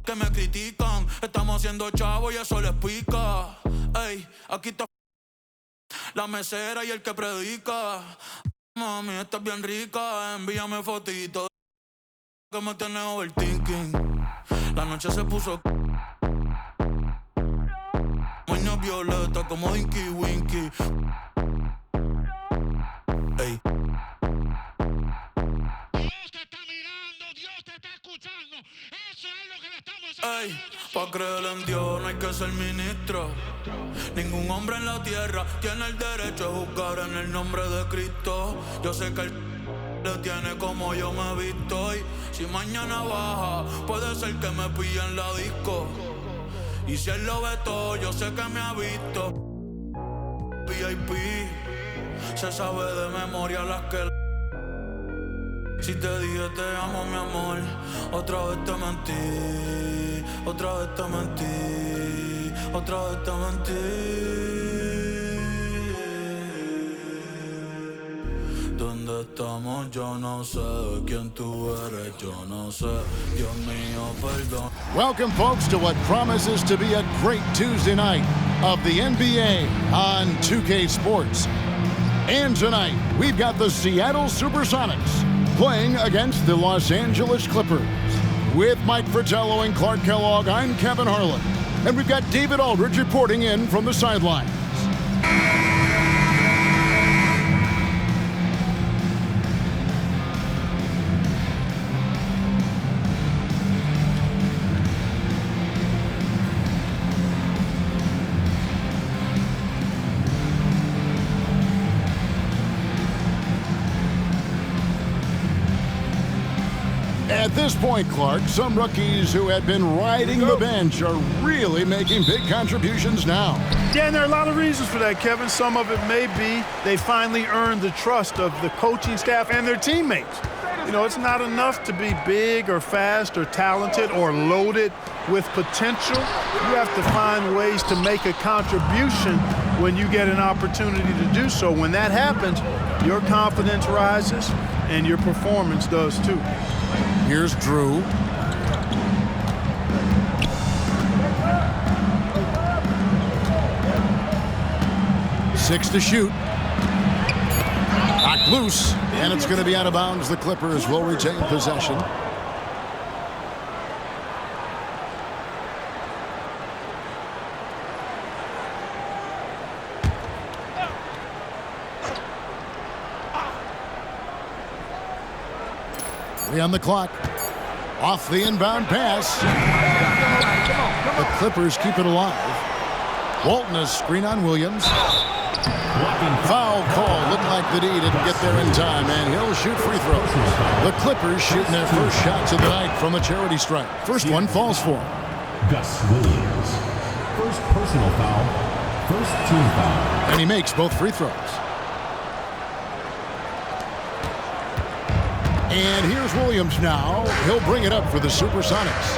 que me critican. Estamos haciendo chavo y eso les pica. Ey, aquí está la mesera y el que predica. Mami, estás bien rica, envíame fotito que me tiene overthinking. La noche se puso moña violeta como Dinky Winky. Ey. Dios te está mirando, Dios te está escuchando. Eso es lo que le estamos haciendo. Ey, pa' creer en Dios no hay que ser ministro. Ningún hombre en la tierra tiene el derecho a juzgar en el nombre de Cristo. Yo sé que él le tiene como yo me he visto. Y si mañana baja, puede ser que me pille en la disco. Y si él lo ve todo, yo sé que me ha visto. VIP, se sabe de memoria las que... Si te dije te amo, mi amor, otra vez te mentí, otra vez te mentí, otra vez te mentí. ¿Dónde estamos? Yo no sé. ¿Quién tú eres? Yo no sé. Dios mío, perdón. Welcome, folks, to what promises to be a great Tuesday night of the NBA on 2K Sports. And tonight, we've got the Seattle SuperSonics playing against the Los Angeles Clippers. With Mike Fratello and Clark Kellogg, I'm Kevin Harlan. And we've got David Aldridge reporting in from the sidelines. At this point, Clark, some rookies who had been riding the bench are really making big contributions now. Yeah, and there are a lot of reasons for that, Kevin. Some of it may be they finally earned the trust of the coaching staff and their teammates. You know, it's not enough to be big or fast or talented or loaded with potential. You have to find ways to make a contribution when you get an opportunity to do so. When that happens, your confidence rises and your performance does too. Here's Drew. Six to shoot. Knocked loose, and it's going to be out of bounds. The Clippers will retain possession. On the clock. Off the inbound pass. The Clippers keep it alive. Walton, a screen on Williams. Foul call. Looked like the D didn't get there in time, and he'll shoot free throws. The Clippers shooting their first shots of the night from a charity strike. First one falls for him. Gus Williams. First personal foul. First team foul. And he makes both free throws. And here's Williams now. He'll bring it up for the SuperSonics.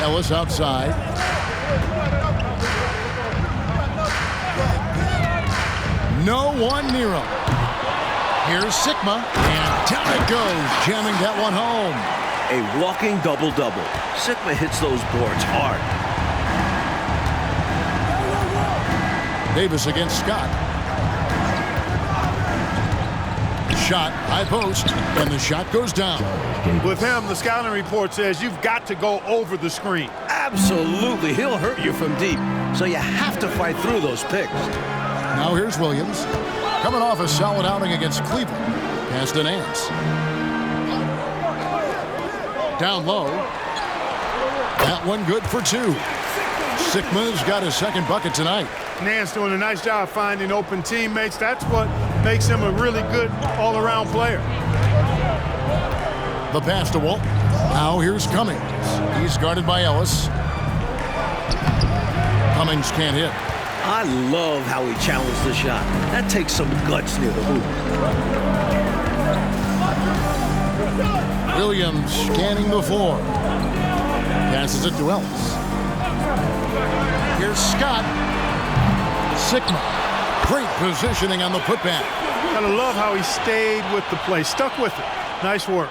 Ellis outside. No one near him. Here's Sigma, and down it goes, jamming that one home. A walking double-double. Sigma hits those boards hard. Davis against Scott. Shot, high post, and the shot goes down. With him, the scouting report says you've got to go over the screen. Absolutely. He'll hurt you from deep, so you have to fight through those picks. Now here's Williams. Coming off a solid outing against Cleveland. Pass to Nance. Down low. That one good for two. Sigma's got his second bucket tonight. Nance doing a nice job finding open teammates. That's what makes him a really good all-around player. The pass to Walton. Now here's Cummings. He's guarded by Ellis. Cummings can't hit. I love how he challenged the shot. That takes some guts near the hoop. Williams scanning the floor. Passes it to Ellis. Here's Scott. Sigma. Great positioning on the putback. Gotta love how he stayed with the play. Stuck with it. Nice work.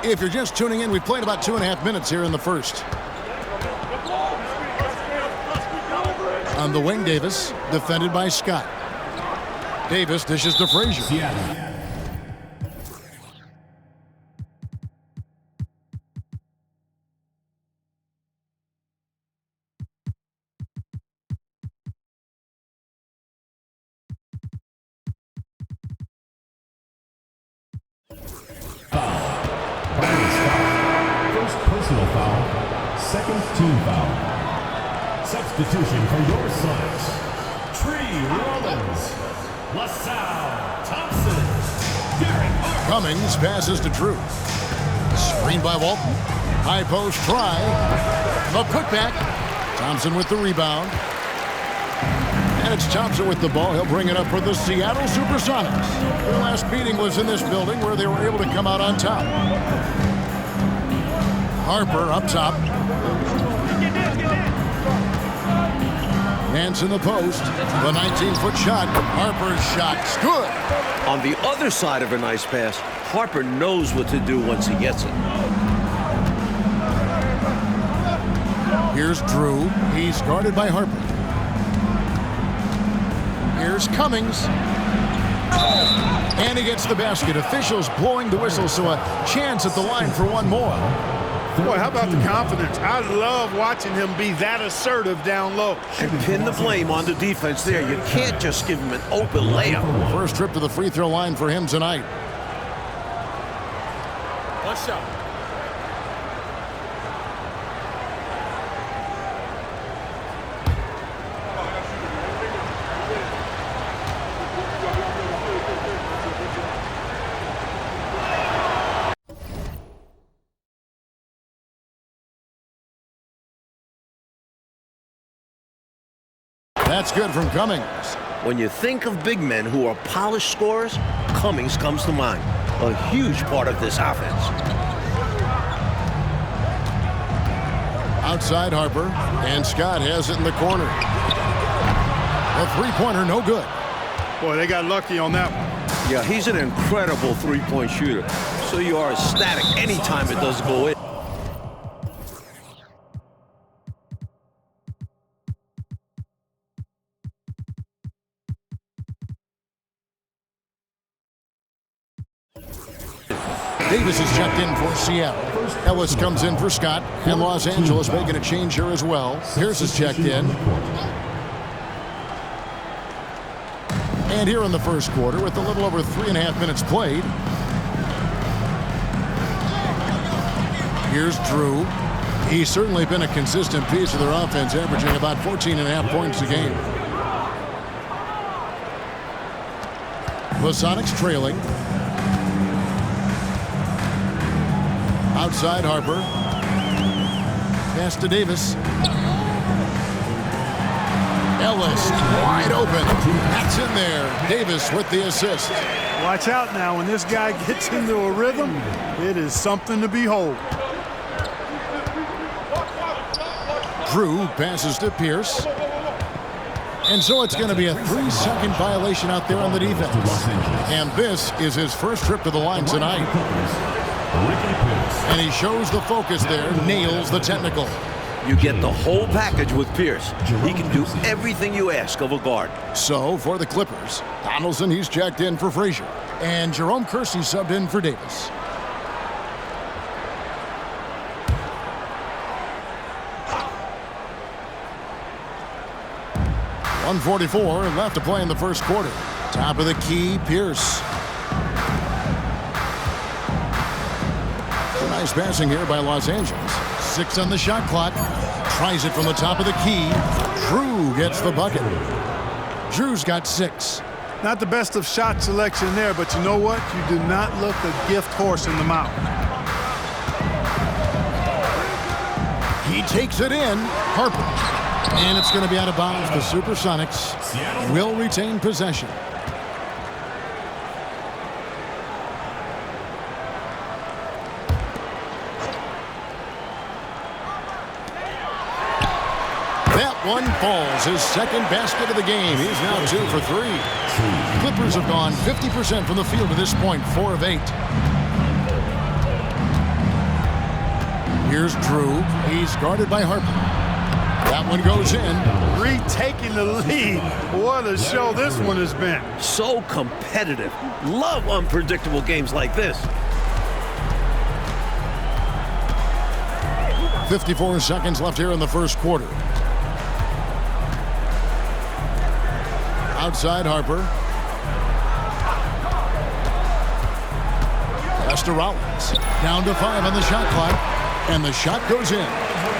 If you're just tuning in, we've played about 2.5 minutes here in the first. On the wing, Davis, defended by Scott. Davis dishes to Frazier. Seattle. First personal foul, second team foul. Substitution for your Sonics. Tree Rollins, LaSalle Thompson, Derek Hart. Cummings passes to Drew. Screen by Walton. High post try. A putback. Thompson with the rebound. And it's Thompson with the ball. He'll bring it up for the Seattle SuperSonics. Their last meeting was in this building where they were able to come out on top. Harper up top. Hands in the post. The 19-foot shot. Harper's shot's good. On the other side of a nice pass, Harper knows what to do once he gets it. Here's Drew. He's guarded by Harper. Here's Cummings. And he gets the basket. Officials blowing the whistle, so a chance at the line for one more. Boy, how about the confidence? I love watching him be that assertive down low. And pin the blame on the defense there. You can't just give him an open layup. First trip to the free throw line for him tonight. One shot. That's good from Cummings. When you think of big men who are polished scorers, Cummings comes to mind. A huge part of this offense. Outside Harper, and Scott has it in the corner. The three-pointer, no good. Boy, they got lucky on that one. Yeah, he's an incredible three-point shooter. So you are ecstatic anytime it does go in. Davis is checked in for Seattle. Ellis comes in for Scott, and Los Angeles making a change here as well. Pierce is checked in. And here in the first quarter, with a little over 3.5 minutes played. Here's Drew. He's certainly been a consistent piece of their offense, averaging about 14.5 points a game. The Sonics trailing. Outside Harper. Pass to Davis. Ellis wide open. That's in there. Davis with the assist. Watch out now. When this guy gets into a rhythm, it is something to behold. Drew passes to Pierce. And so it's going to be a 3-second violation out there on the defense. And this is his first trip to the line tonight. And he shows the focus there, nails the technical. You get the whole package with Pierce. He can do everything you ask of a guard. So for the Clippers, Donaldson, he's checked in for Frazier. And Jerome Kersey subbed in for Davis. .144 left to play in the first quarter. Top of the key, Pierce. Nice passing here by Los Angeles. 6 on the shot clock. Tries it from the top of the key. Drew gets the bucket. Drew's got 6. Not the best of shot selection there, but you know what? You do not look a gift horse in the mouth. He takes it in. Harper. And it's going to be out of bounds. The SuperSonics will retain possession. That one falls. His second basket of the game. He's now 2 for 3. Clippers have gone 50% from the field to this point, 4 of 8. Here's Drew. He's guarded by Harper. That one goes in. Retaking the lead. What a show this one has been. So competitive. Love unpredictable games like this. 54 seconds left here in the first quarter. Outside Harper. Pass to Rollins. Down to 5 on the shot clock. And the shot goes in.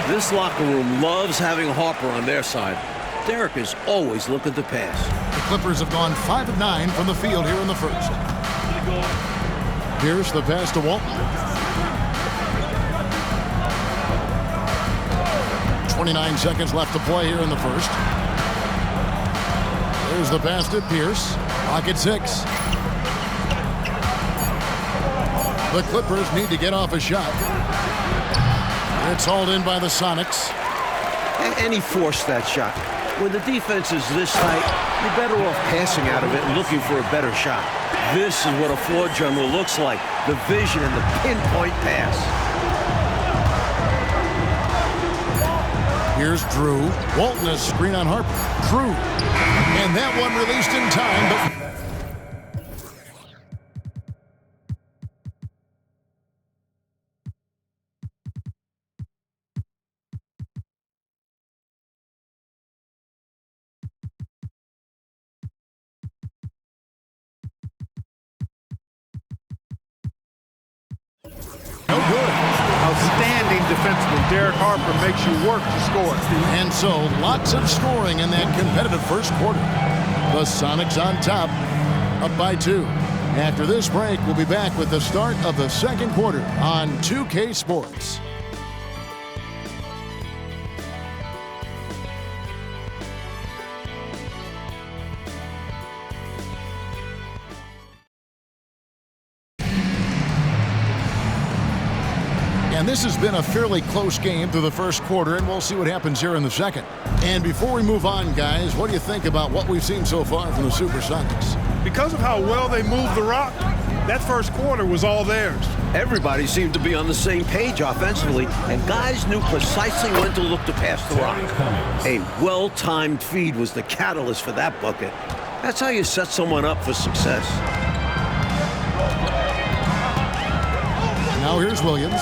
This locker room loves having Harper on their side. Derek is always looking to pass. The Clippers have gone 5 of 9 from the field here in the first. Here's the pass to Walton. 29 seconds left to play here in the first. There's the pass to Pierce. Clock at 6. The Clippers need to get off a shot. It's hauled in by the Sonics. And he forced that shot. When the defense is this tight, you're better off passing out of it and looking for a better shot. This is what a floor general looks like. The vision and the pinpoint pass. Here's Drew. Walton has screen on Harper. Drew. And that one released in time, but... no good. Outstanding defensively. Derek Harper makes you work to score. And so, lots of scoring in that competitive first quarter. The Sonics on top, up by 2. After this break, we'll be back with the start of the second quarter on 2K Sports. And this has been a fairly close game through the first quarter, and we'll see what happens here in the second. And before we move on, guys, what do you think about what we've seen so far from the SuperSonics? Because of how well they moved the rock, that first quarter was all theirs. Everybody seemed to be on the same page offensively, and guys knew precisely when to look to pass the rock. A well-timed feed was the catalyst for that bucket. That's how you set someone up for success. Now here's Williams.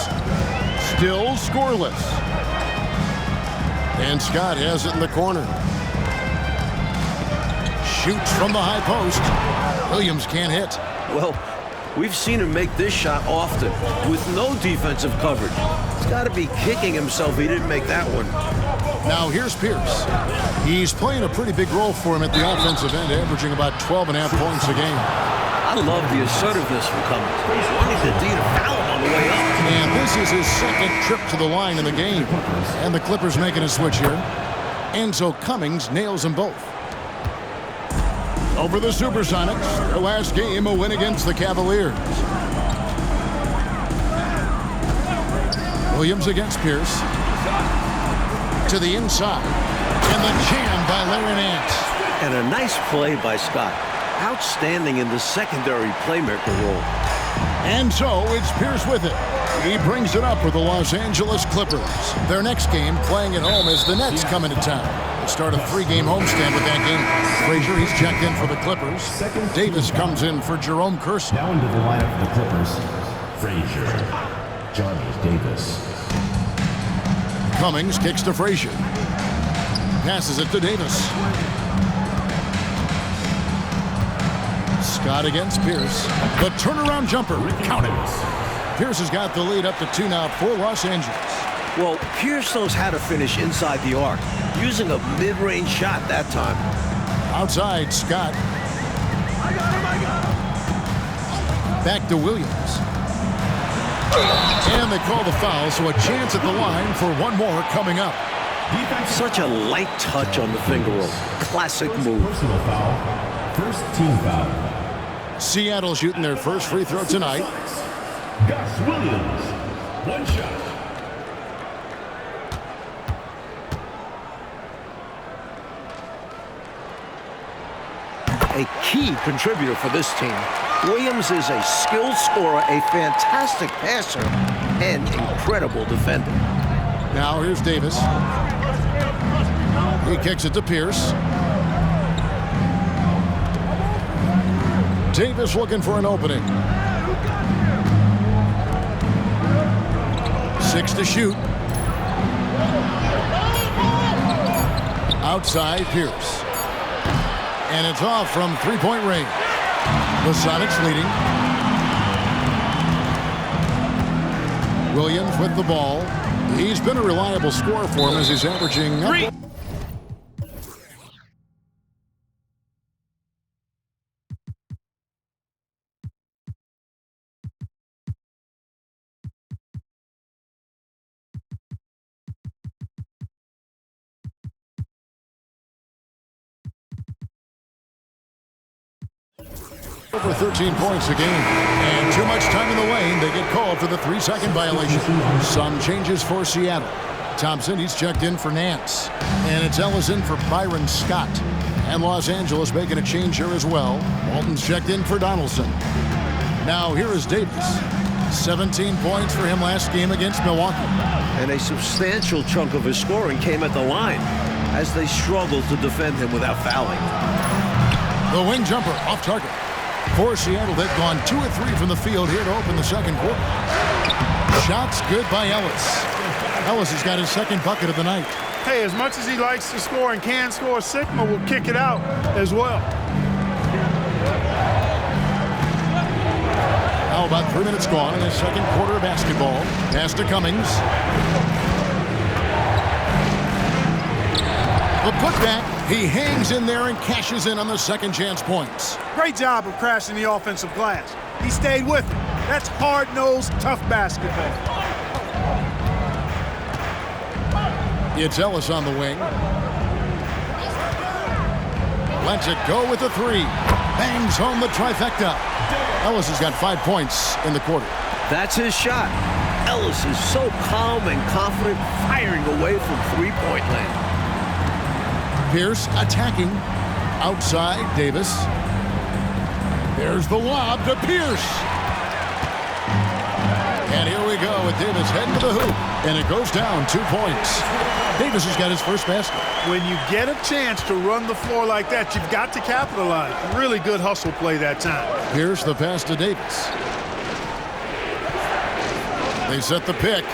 Still scoreless. And Scott has it in the corner. Shoots from the high post. Williams can't hit. Well, we've seen him make this shot often with no defensive coverage. He's got to be kicking himself he didn't make that one. Now here's Pierce. He's playing a pretty big role for him at the offensive end, averaging about 12.5 points a game. I love the assertiveness from Cummings. He's wanting the D to foul him on the way up. And this is his second trip to the line in the game. And the Clippers making a switch here. And so Cummings nails them both. Over the SuperSonics, their last game, a win against the Cavaliers. Williams against Pierce. To the inside. And the jam by Larry Nance. And a nice play by Scott. Outstanding in the secondary playmaker role. And so it's Pierce with it. He brings it up for the Los Angeles Clippers. Their next game, playing at home, as the Nets come into town. They start a 3-game homestand with that game. Frazier, he's checked in for the Clippers. Davis comes in for Jerome Kersey. Now into the lineup for the Clippers, Frazier, Johnny Davis. Cummings kicks to Frazier. Passes it to Davis. Scott against Pierce. The turnaround jumper. Count it. Pierce has got the lead up to 2 now for Los Angeles. Well, Pierce knows how to finish inside the arc, using a mid-range shot that time. Outside, Scott. Back to Williams. And they call the foul, so a chance at the line for one more coming up. Such a light touch on the finger roll. Classic move. Personal foul. First team foul. Seattle shooting their first free throw tonight. Gus Williams. One shot. a key contributor for this team. Williams is a skilled scorer, a fantastic passer, and incredible defender. Now here's Davis. He kicks it to Pierce. Davis looking for an opening. 6 to shoot. Outside Pierce. And it's off from three-point range. The Sonics leading. Williams with the ball. He's been a reliable scorer for him as he's averaging up. Over 13 points a game, and too much time in the lane. They get called for the 3-second violation. Some changes for Seattle. Thompson, he's checked in for Nance, and it's Ellison for Byron Scott. And Los Angeles making a change here as well. Walton's checked in for Donaldson. Now here is Davis. 17 points for him last game against Milwaukee. And a substantial chunk of his scoring came at the line as they struggled to defend him without fouling. The wing jumper off target. For Seattle, they've gone 2 of 3 from the field here to open the second quarter. Shots good by Ellis. Ellis has got his second bucket of the night. Hey, as much as he likes to score and can score, Sigma will kick it out as well. Now about 3 minutes gone in the second quarter of basketball. Pass to Cummings. The putback. He hangs in there and cashes in on the second chance points. Great job of crashing the offensive glass. He stayed with it. That's hard-nosed, tough basketball. It's Ellis on the wing. Lets it go with the 3. Bangs home the trifecta. Ellis has got 5 points in the quarter. That's his shot. Ellis is so calm and confident, firing away from three-point land. Pierce attacking. Outside, Davis. There's the lob to Pierce. And here we go with Davis heading to the hoop. And it goes down 2 points. Davis has got his first basket. When you get a chance to run the floor like that, you've got to capitalize. Really good hustle play that time. Here's the pass to Davis. They set the pick.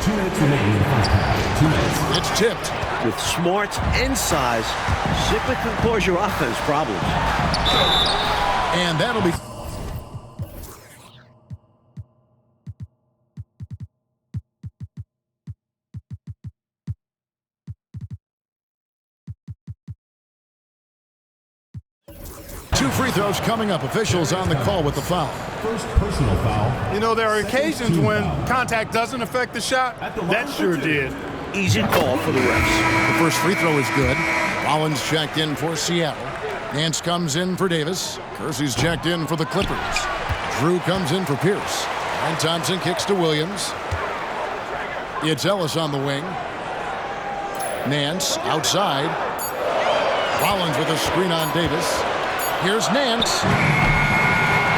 2 minutes remaining in the first half. 2 minutes. It's tipped. With smarts and size, Sigma can cause your offense problems. And that'll be... Two free throws coming up. Officials on the call with the foul. First personal foul. You know, there are occasions when contact doesn't affect the shot. That sure did. Easy call for the refs. The first free throw is good. Rollins checked in for Seattle. Nance comes in for Davis. Kersey's checked in for the Clippers. Drew comes in for Pierce. And Thompson kicks to Williams. It's Ellis on the wing. Nance outside. Rollins with a screen on Davis. Here's Nance.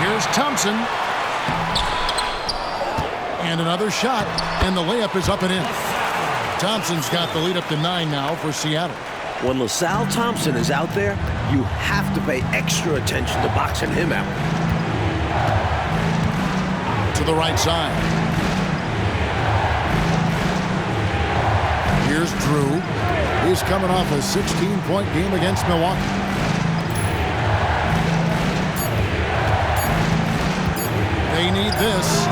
Here's Thompson. And another shot. And the layup is up and in. Thompson's got the lead up to 9 now for Seattle. When LaSalle Thompson is out there, you have to pay extra attention to boxing him out. To the right side. Here's Drew. He's coming off a 16-point game against Milwaukee. They need this.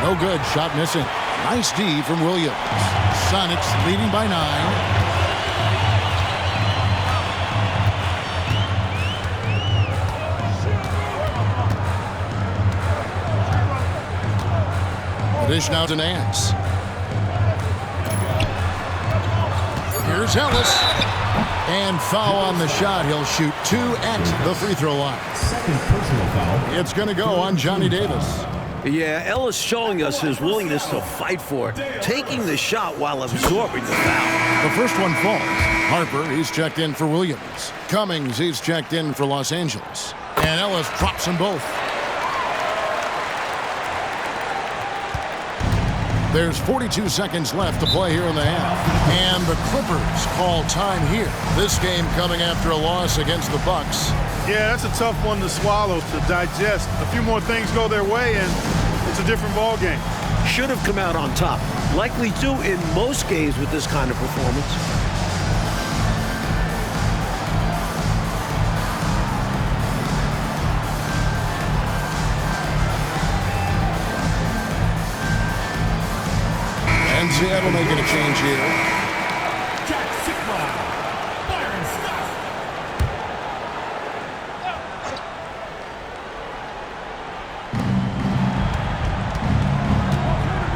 No good. Shot missing. Nice D from Williams. Sonics leading by 9. The dish now to Nance. Here's Ellis. And foul on the shot. He'll shoot 2 at the free throw line. Second personal foul. It's going to go on Johnny Davis. Yeah, Ellis showing us his willingness to fight for it, taking the shot while absorbing the foul. The first one falls. Harper, he's checked in for Williams. Cummings, he's checked in for Los Angeles. And Ellis drops them both. There's 42 seconds left to play here in the half. And the Clippers call time here. This game coming after a loss against the Bucks. Yeah, that's a tough one to swallow, to digest. A few more things go their way, and it's a different ball game. Should have come out on top. Likely do in most games with this kind of performance. And Seattle making a change here.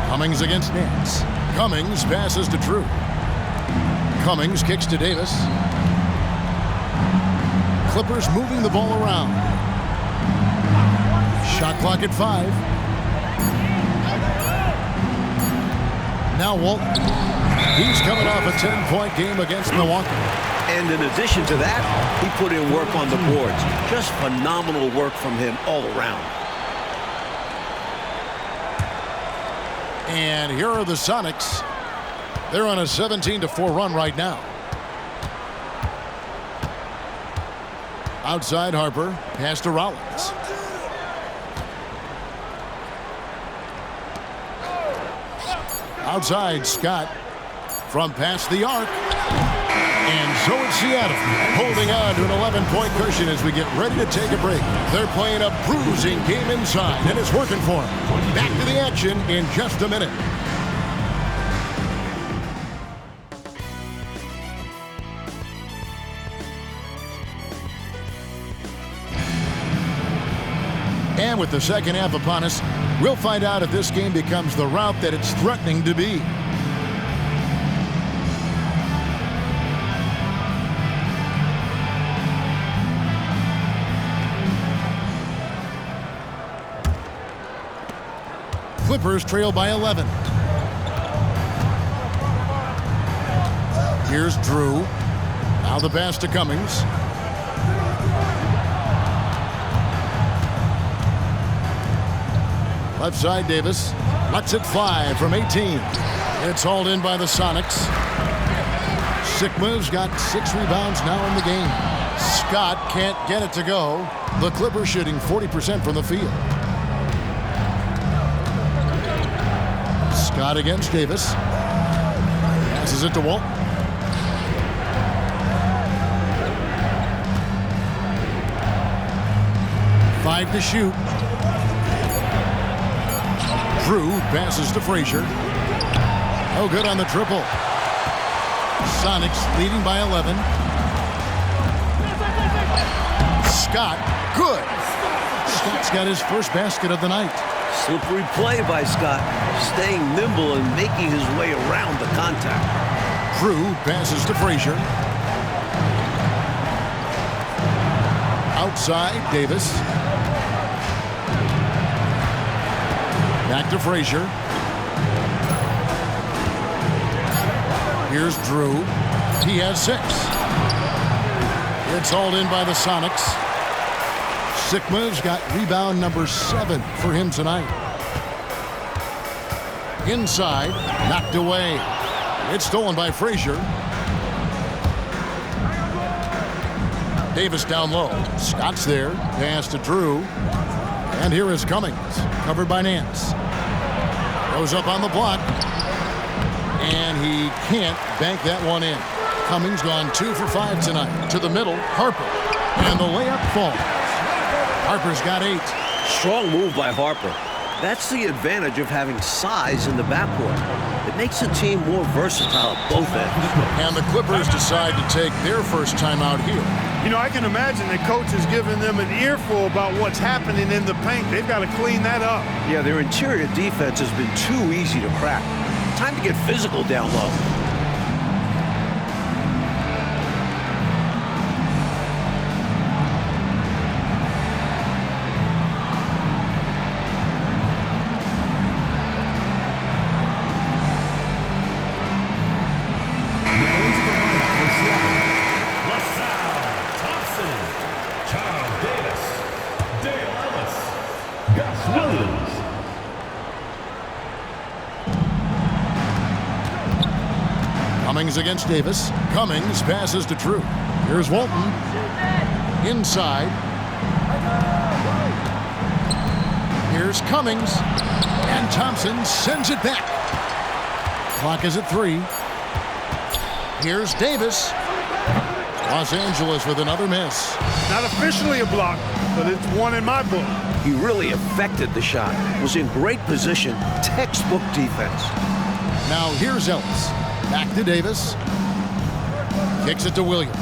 Cummings against Nance. Cummings passes to Drew. Cummings kicks to Davis. Clippers moving the ball around. Shot clock at 5. Now Walton. He's coming off a 10-point game against Milwaukee. And in addition to that, he put in work on the boards. Just phenomenal work from him all around. And here are the Sonics. They're on a 17-4 run right now. Outside Harper, pass to Rollins. Outside Scott from past the arc. And so it's Seattle holding on to an 11-point cushion as we get ready to take a break. They're playing a bruising game inside, and it's working for them. Back to the action in just a minute. And with the second half upon us, we'll find out if this game becomes the rout that it's threatening to be. Clippers trail by 11. Here's Drew. Now the pass to Cummings. Left side Davis. Lets it fly from 18. It's hauled in by the Sonics. Sikma's got 6 rebounds now in the game. Scott can't get it to go. The Clippers shooting 40% from the field. Scott against Davis. Passes it to Walton. Five to shoot. Drew passes to Frazier. Oh, good on the triple. Sonics leading by 11. Scott, good. Scott's got his first basket of the night. Slippery play by Scott, staying nimble and making his way around the contact. Drew passes to Frazier. Outside, Davis. Back to Frazier. Here's Drew. He has 6. It's hauled in by the Sonics. Sikma's got rebound number 7 for him tonight. Inside, knocked away. It's stolen by Frazier. Davis down low. Scott's there. Pass to Drew. And here is Cummings, covered by Nance. Goes up on the block. And he can't bank that one in. Cummings gone 2 for 5 tonight. To the middle, Harper. And the layup falls. Harper's got 8. Strong move by Harper. That's the advantage of having size in the backcourt. It makes the team more versatile at both ends. And the Clippers decide to take their first time out here. You know, I can imagine the coach is giving them an earful about what's happening in the paint. They've got to clean that up. Yeah, their interior defense has been too easy to crack. Time to get physical down low. Cummings against Davis. Cummings passes to True. Here's Walton. Inside. Here's Cummings. And Thompson sends it back. Clock is at 3. Here's Davis. Los Angeles with another miss. Not officially a block, but it's one in my book. He really affected the shot. Was in great position. Textbook defense. Now here's Ellis. Back to Davis. Kicks it to Williams.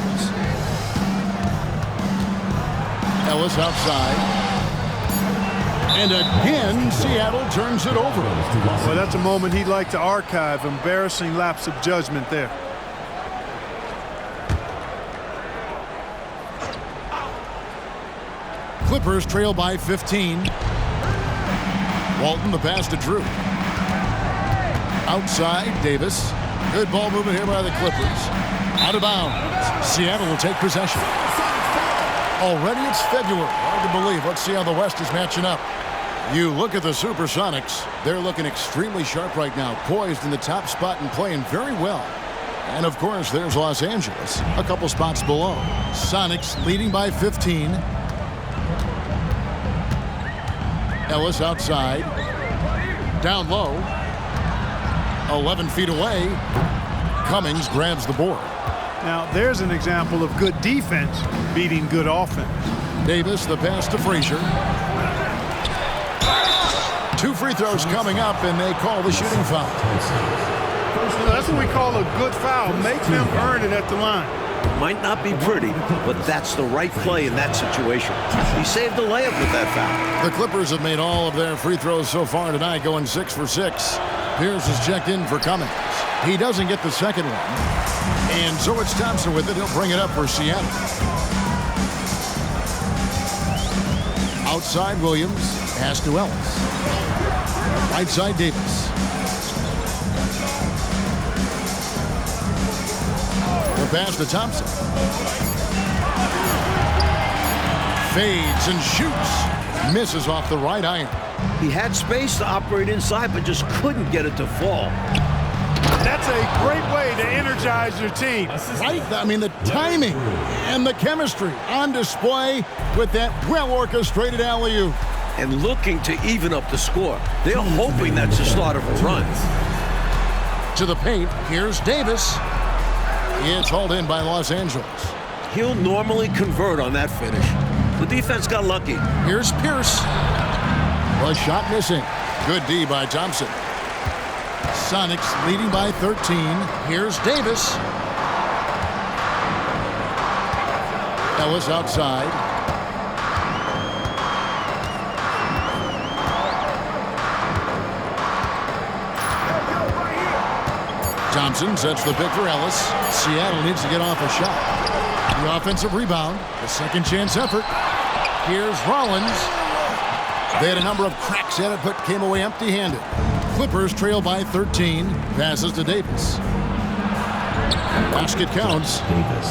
Ellis outside. And again, Seattle turns it over. Well, that's a moment he'd like to archive. Embarrassing lapse of judgment there. Clippers trail by 15. Walton, the pass to Drew. Outside, Davis. Good ball movement here by the Clippers. Out of bounds. Seattle will take possession. Already it's February. Hard to believe. Let's see how the West is matching up. You look at the SuperSonics. They're looking extremely sharp right now. Poised in the top spot and playing very well. And of course, there's Los Angeles, a couple spots below. Sonics leading by 15. Ellis outside. Down low. 11 feet away. Cummings grabs the board. Now, there's an example of good defense beating good offense. Davis, the pass to Frazier. 2 free throws coming up, and they call the shooting foul. That's what we call a good foul. Make them earn it at the line. Might not be pretty, but that's the right play in that situation. He saved the layup with that foul. The Clippers have made all of their free throws so far tonight, going 6 for 6. Pierce is checked in for Cummings. He doesn't get the second one. And so it's Thompson with it. He'll bring it up for Seattle. Outside Williams. Pass to Ellis. Right side Davis. The pass to Thompson. Fades and shoots. Misses off the right iron. He had space to operate inside, but just couldn't get it to fall. That's a great way to energize your team. Right? I mean, the timing and the chemistry on display with that well-orchestrated alley-oop. And looking to even up the score. They're hoping that's the start of a run. To the paint, here's Davis. It's hauled in by Los Angeles. He'll normally convert on that finish. The defense got lucky. Here's Pierce. The shot missing. Good D by Thompson. Sonics leading by 13. Here's Davis. Ellis outside. Thompson sets the pick for Ellis. Seattle needs to get off a shot. The offensive rebound. The second chance effort. Here's Rollins. They had a number of cracks at it, but came away empty-handed. Clippers trail by 13. Passes to Davis. Basket counts.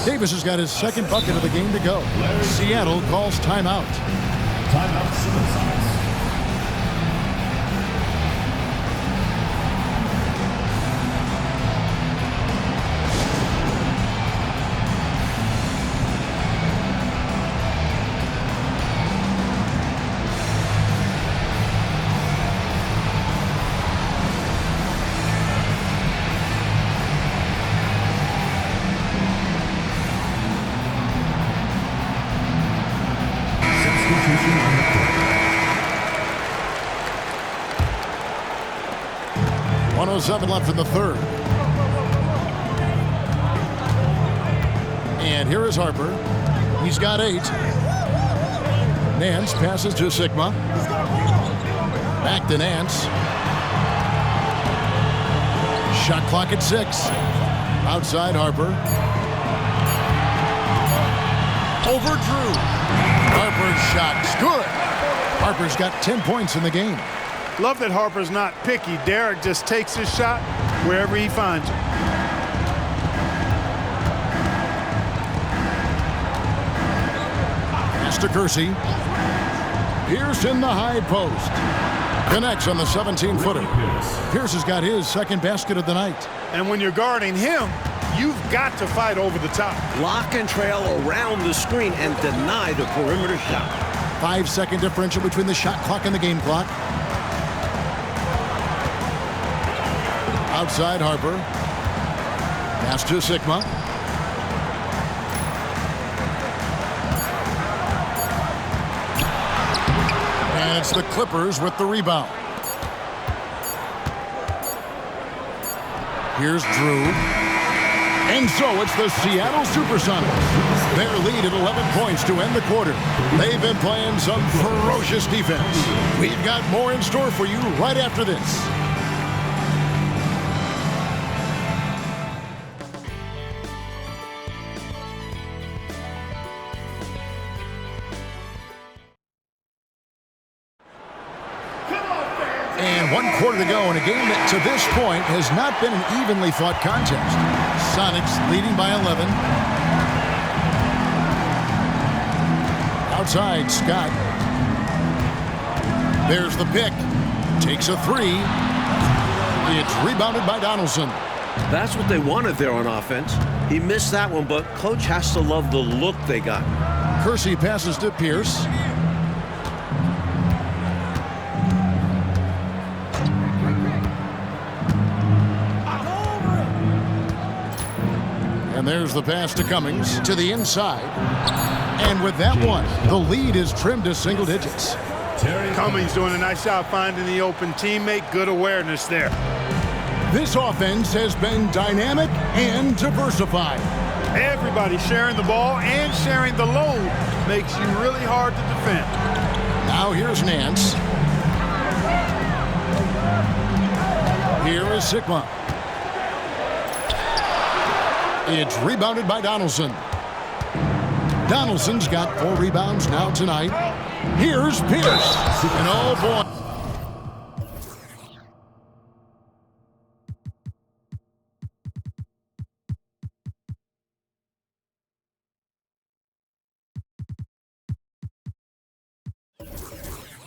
Davis has got his second bucket of the game to go. Seattle calls timeout. Timeout, SuperSonics. Substitution on the court. 1:07 left in the third. And here is Harper. He's got 8. Nance passes to Sigma. Back to Nance. Shot clock at 6. Outside Harper. Over Drew. Harper's shot's good. Harper's got 10 points in the game. Love that Harper's not picky. Derek just takes his shot wherever he finds it. Pass to Kersey. Pierce in the high post. Connects on the 17-footer. Pierce has got his second basket of the night. And when you're guarding him, you've got to fight over the top. Lock and trail around the screen and deny the perimeter shot. 5-second differential between the shot clock and the game clock. Outside Harper. Pass to Sigma. And it's the Clippers with the rebound. Here's Drew. And so it's the Seattle SuperSonics. Their lead at 11 points to end the quarter. They've been playing some ferocious defense. We've got more in store for you right after this. And 1 quarter to go in a game that to this point has not been an evenly fought contest. Sonics leading by 11. Outside, Scott. There's the pick. Takes a three. It's rebounded by Donaldson. That's what they wanted there on offense. He missed that one, but coach has to love the look they got. Kersey passes to Pierce. And there's the pass to Cummings to the inside. And with that one, the lead is trimmed to single digits. Cummings doing a nice job finding the open teammate. Good awareness there. This offense has been dynamic and diversified. Everybody sharing the ball and sharing the load makes you really hard to defend. Now here's Nance. Here is Sigma. It's rebounded by Donaldson. Donaldson's got 4 rebounds now tonight. Here's Pierce. And oh boy.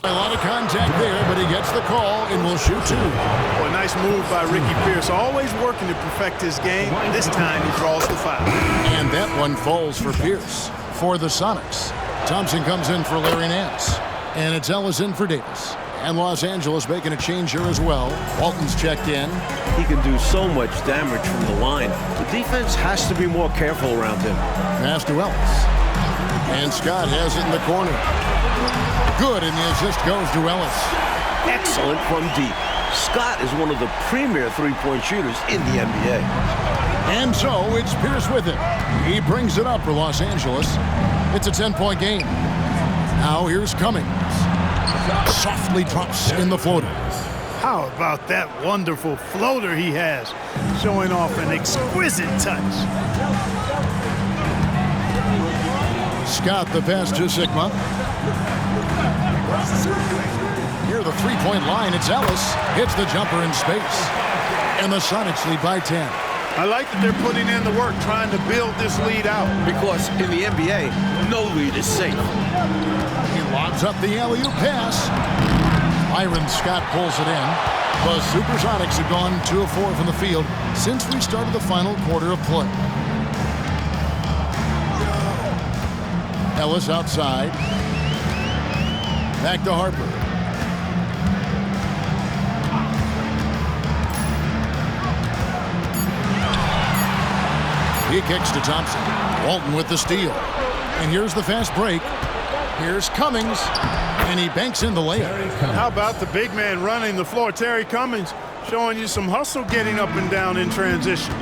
A lot of contact there, but he gets the call and will shoot 2. Well, a nice move by Ricky Pierce. Always working to perfect his game. This time he draws the foul. And that one falls for Pierce. For the Sonics, Thompson comes in for Larry Nance. And it's Ellis in for Davis. And Los Angeles making a change here as well. Walton's checked in. He can do so much damage from the line. The defense has to be more careful around him. Pass to Ellis. And Scott has it in the corner. Good, and the assist goes to Ellis. Excellent from deep. Scott is one of the premier three-point shooters in the NBA. And so it's Pierce with it. He brings it up for Los Angeles. It's a 10-point game. Now here's Cummings. Softly drops in the floater. How about that wonderful floater he has, showing off an exquisite touch. Scott the pass to Sigma. Near the three-point line, it's Ellis. Hits the jumper in space. And the Sonics lead by 10. I like that they're putting in the work, trying to build this lead out. Because in the NBA, no lead is safe. He lobs up the alley-oop pass. Byron Scott pulls it in. The SuperSonics have gone 2 of 4 from the field since we started the final quarter of play. Ellis outside. Back to Harper. He kicks to Thompson. Walton with the steal. And here's the fast break. Here's Cummings. And he banks in the layup. How about the big man running the floor? Terry Cummings showing you some hustle getting up and down in transition.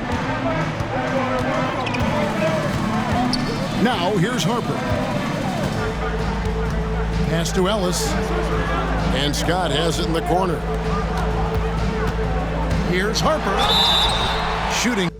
Now here's Harper. Pass to Ellis. And Scott has it in the corner. Here's Harper. Shooting.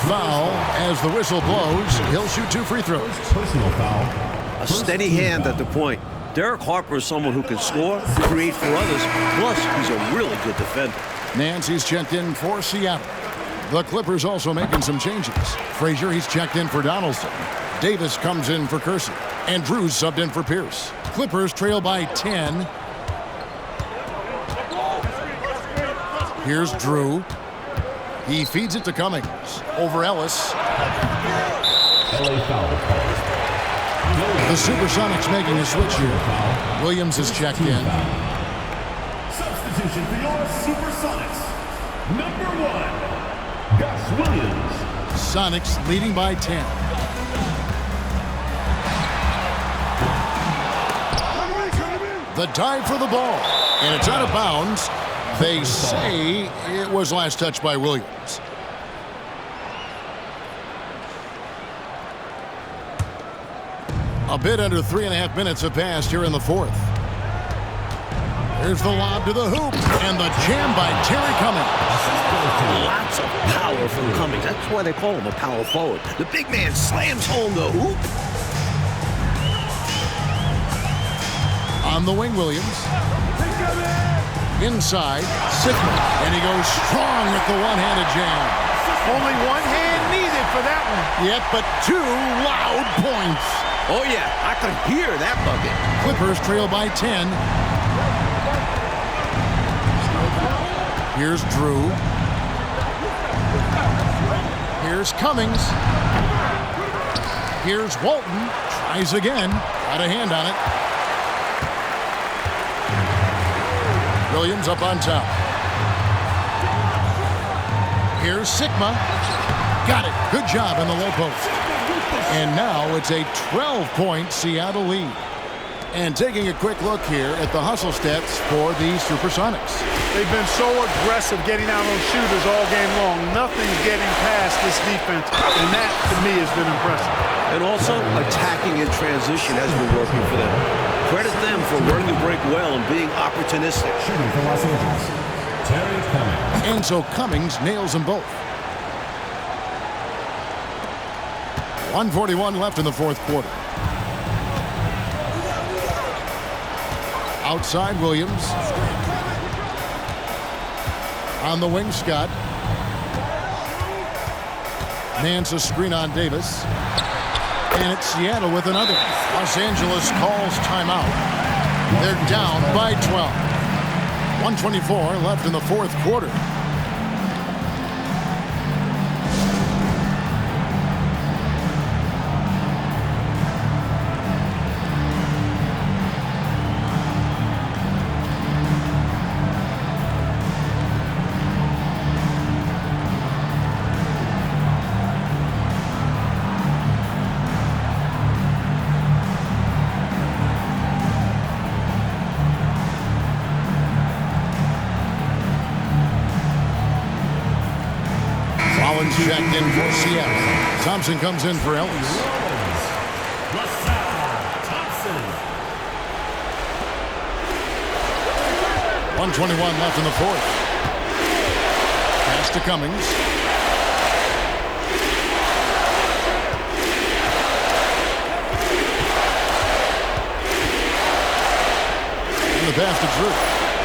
Foul as the whistle blows. He'll shoot 2 free throws. Personal foul. A steady hand at the point. Derek Harper is someone who can score, create for others, plus he's a really good defender. Nancy's checked in for Seattle. The Clippers also making some changes. Frazier, he's checked in for Donaldson. Davis comes in for Kersey. And Drew's subbed in for Pierce. Clippers trail by 10. Here's Drew. He feeds it to Cummings. Over Ellis. LA foul called. The SuperSonics making a switch here. Williams is checked in. Substitution for your SuperSonics. Number 1, Gus Williams. Sonics leading by 10. The dive for the ball. And it's out of bounds. They say it was last touched by Williams. A bit under 3.5 minutes have passed here in the fourth. Here's the lob to the hoop, and the jam by Terry Cummings. Lots of power from Cummings. That's why they call him a power forward. The big man slams home the hoop. On the wing, Williams. Inside, Sigma, and he goes strong with the one-handed jam. Only one hand needed for that one. Yep, but 2 loud points. Oh, yeah, I could hear that bucket. Clippers trail by 10. Here's Drew. Here's Cummings. Here's Walton. Tries again. Got a hand on it. Williams up on top. Here's Sigma. Got it. Good job in the low post. And now it's a 12-point Seattle lead. And taking a quick look here at the hustle stats for the SuperSonics. They've been so aggressive getting out on shooters all game long. Nothing's getting past this defense, and that, to me, has been impressive. And also, attacking in transition has been working for them. Credit them for learning to break well and being opportunistic. Shooting for Los Angeles, Terry Cummings. And so Cummings nails them both. 1:41 left in the fourth quarter. Outside Williams. On the wing, Scott. Nance a screen on Davis. And it's Seattle with another. Los Angeles calls timeout. They're down by 12. 1:24 left in the fourth quarter. Checked in for Seattle. Thompson comes in for Ellis. 1:21 left in the fourth. Pass to Cummings. And the pass to Drew.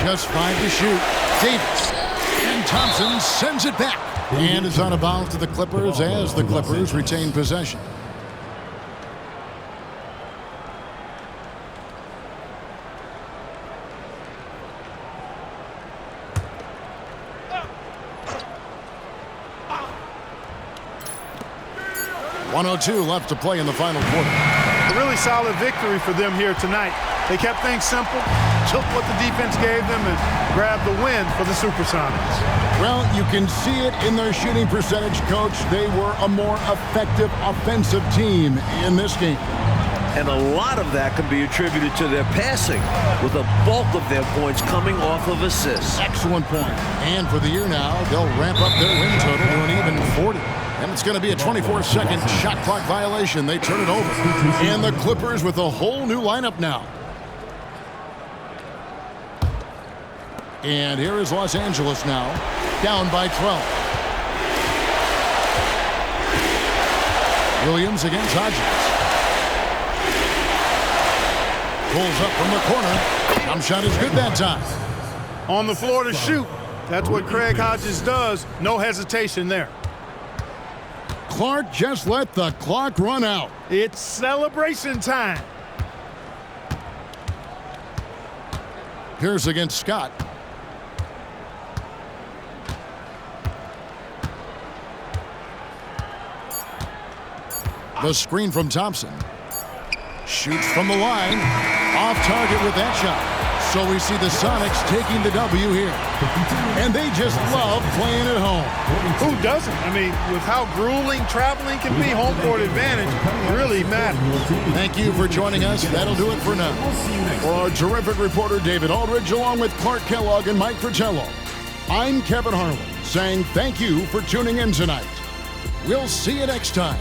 Just 5 to shoot. Davis. And Thompson sends it back. And is out of bounds to the Clippers as the Clippers retain possession. .102 left to play in the final quarter. A really solid victory for them here tonight. They kept things simple, took what the defense gave them, and grabbed the win for the SuperSonics. Well, you can see it in their shooting percentage, Coach. They were a more effective offensive team in this game. And a lot of that can be attributed to their passing, with the bulk of their points coming off of assists. Excellent point. And for the year now, they'll ramp up their win total to an even 40. And it's going to be a 24-second shot clock violation. They turn it over. And the Clippers with a whole new lineup now. And here is Los Angeles now, down by 12. Williams against Hodgins. Pulls up from the corner. Jump shot is good that time. On the floor to shoot. That's what Craig Hodges does. No hesitation there. Clark just let the clock run out. It's celebration time. Here's against Scott. The screen from Thompson. Shoots from the line. Off target with that shot. So we see the Sonics taking the W here. And they just love playing at home. Who doesn't? I mean, with how grueling traveling can be, home court advantage really matters. Thank you for joining us. That'll do it for now. For our terrific reporter, David Aldridge, along with Clark Kellogg and Mike Fratello, I'm Kevin Harlan saying thank you for tuning in tonight. We'll see you next time.